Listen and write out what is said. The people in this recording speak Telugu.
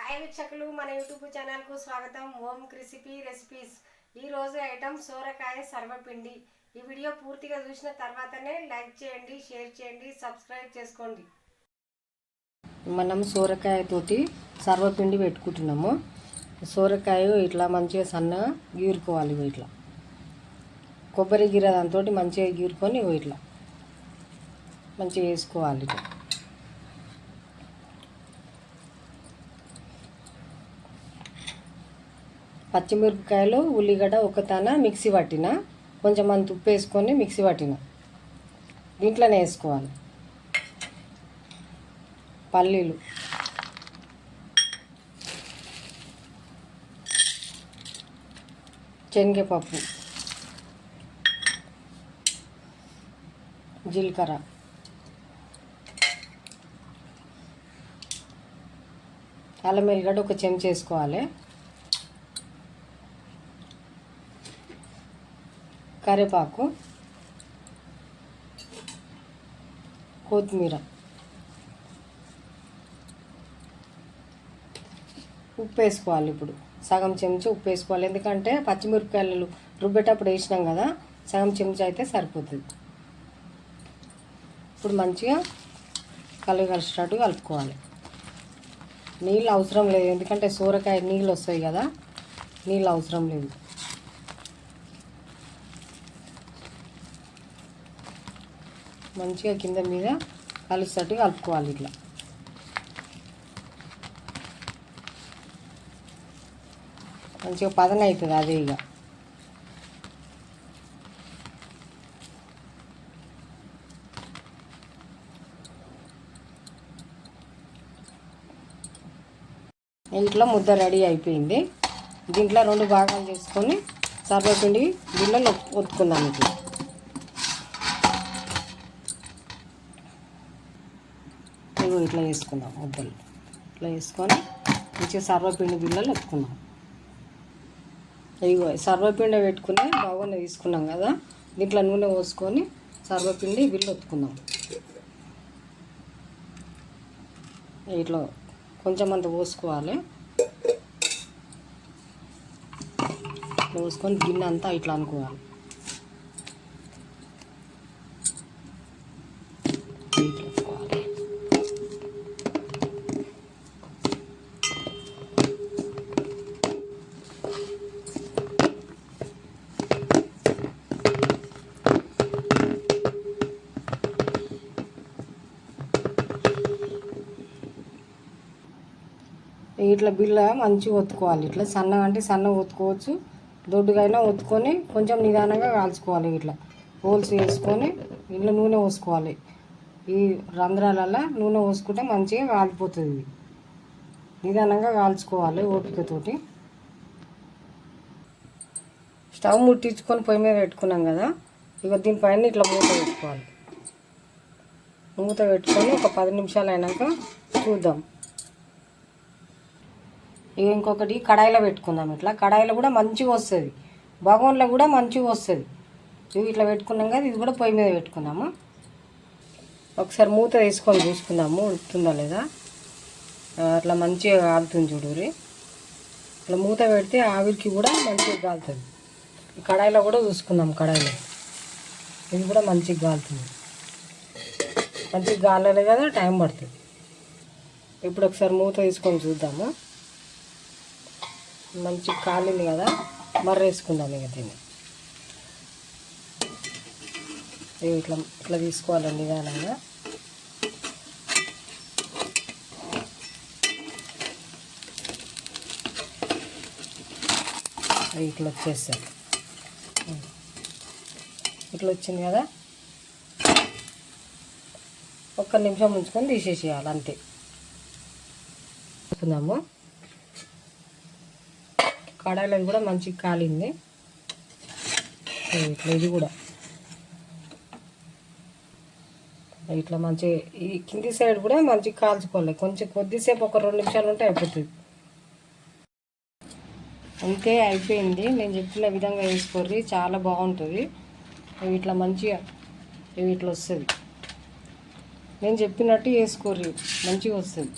హాయ్ వీక్షకులు, మన యూట్యూబ్ ఛానల్కు స్వాగతం. ఓం క్రిసిపీ రెసిపీస్. ఈరోజు ఐటమ్ సోరకాయ సర్వపిండి. ఈ వీడియో పూర్తిగా చూసిన తర్వాతనే లైక్ చేయండి, షేర్ చేయండి, సబ్స్క్రైబ్ చేసుకోండి. మనం సోరకాయతోటి సర్వపిండి పెట్టుకుంటున్నాము. సోరకాయ ఇట్లా మంచిగా సన్నగా గీరుకోవాలి. ఇట్లా కొబ్బరి గిర దాంతో మంచిగా గీరుకొని ఇట్లా మంచిగా వేసుకోవాలి. పచ్చిమిరపకాయలు, ఉల్లిగడ్డ ఒకతాన మిక్సీ పట్టిన, కొంచెం అంత ఉప్పు వేసుకొని మిక్సీ పట్టిన దీంట్లోనే వేసుకోవాలి. పల్లీలు, శనగపప్పు, జీలకర్ర, అల్లం వెల్లిగడ్డ ఒక చెంచా వేసుకోవాలి. కరివేపాకు, కొత్తిమీర, ఉప్పు వేసుకోవాలి. ఇప్పుడు సగం చెంచా ఉప్పు వేసుకోవాలి, ఎందుకంటే పచ్చిమిరపకాయలు రుబ్బేటప్పుడు వేసినాం కదా, సగం చెంచా అయితే సరిపోతుంది. ఇప్పుడు మంచిగా కలిసేటట్టు కలుపుకోవాలి. నీళ్ళు అవసరం లేదు, ఎందుకంటే సోరకాయ నీళ్ళు వస్తాయి కదా, నీళ్ళు అవసరం లేదు. మంచిగా కింద మీద కలిసేటట్టు కలుపుకోవాలి. ఇట్లా మంచిగా పదన అవుతుంది. అదే ఇట్లా ముద్ద రెడీ అయిపోయింది. దీంట్లో 2 భాగాలు చేసుకొని సర్వపిండి గిన్నెలో ఒత్తుకుందాం. ఇట్లా వేసుకుందాం. ముద్దలు ఇట్లా వేసుకొని మంచిగా సర్వపిండి బిళ్ళలు ఒత్తుకుందాం. ఇగో సర్వపిండి పెట్టుకుని బాగున్న తీసుకున్నాం కదా, దీంట్లో నూనె పోసుకొని సర్వపిండి బిళ్ళ ఒత్తుకుందాం. ఇట్లా కొంచెం అంత పోసుకోవాలి. పోసుకొని గిన్నె అంతా ఇట్లా అనుకోవాలి. ఇట్లా బిళ్ళ మంచిగా ఒత్తుకోవాలి. ఇట్లా సన్నగా అంటే సన్నగా ఒత్తుకోవచ్చు, దొడ్డుగా అయినా ఒత్తుకొని కొంచెం నిదానంగా కాల్చుకోవాలి. ఇట్లా హోల్స్ వేసుకొని ఇట్లా నూనె పోసుకోవాలి. ఈ రంధ్రాలలో నూనె పోసుకుంటే మంచిగా కాలిపోతుంది. నిదానంగా కాల్చుకోవాలి ఓపికతోటి. స్టవ్ ముట్టించుకొని పొయ్యి మీద పెట్టుకున్నాం కదా, ఇక దీనిపైన ఇట్లా మూత పెట్టుకోవాలి. మూత పెట్టుకొని ఒక 10 నిమిషాలు అయినాక చూద్దాం. ఇక ఇంకొకటి కడాయిలో పెట్టుకుందాం. ఇట్లా కడాయిలో కూడా మంచిగా వస్తుంది, బగోన్లో కూడా మంచిగా వస్తుంది. ఇవి ఇట్లా పెట్టుకున్నాం కదా, ఇది కూడా పొయ్యి మీద పెట్టుకుందాము. ఒకసారి మూత వేసుకొని చూసుకుందాము ఉడుకుతుందా లేదా. అట్లా మంచిగా కాలుతుంది చూడురి. ఇట్లా మూత పెడితే ఆవిరికి కూడా మంచిగా కాలుతుంది. కడాయిలో కూడా చూసుకుందాం. కడాయిలో ఇది కూడా మంచిగా కాలుతుంది. మంచిగా కాలేదు కదా, టైం పడుతుంది. ఇప్పుడు ఒకసారి మూత తీసుకొని చూద్దాము. మంచి కాలింది కదా, మర్ర వేసుకుందాం. ఇక దీన్ని ఇట్లా ఇట్లా తీసుకోవాలండి నిదానంగా. ఇట్లా వచ్చేస్తాయి. ఇట్లా వచ్చింది కదా, 1 నిమిషం ఉంచుకొని తీసేసేయాలి అంతే. చూసుకుందాము. కడాయిలో కూడా మంచిగా కాలింది. ఇట్లా ఇది కూడా ఇట్లా మంచిగా ఈ కింది సైడ్ కూడా మంచిగా కాల్చుకోవాలి. కొంచెం కొద్దిసేపు ఒక 2 నిమిషాలు ఉంటే అయిపోతుంది. అంతే, అయిపోయింది. నేను చెప్పిన విధంగా వేసుకోర్రి, చాలా బాగుంటుంది. ఇట్లా మంచిగా ఇట్లా వస్తుంది. నేను చెప్పినట్టు వేసుకోర్రి, మంచిగా వస్తుంది.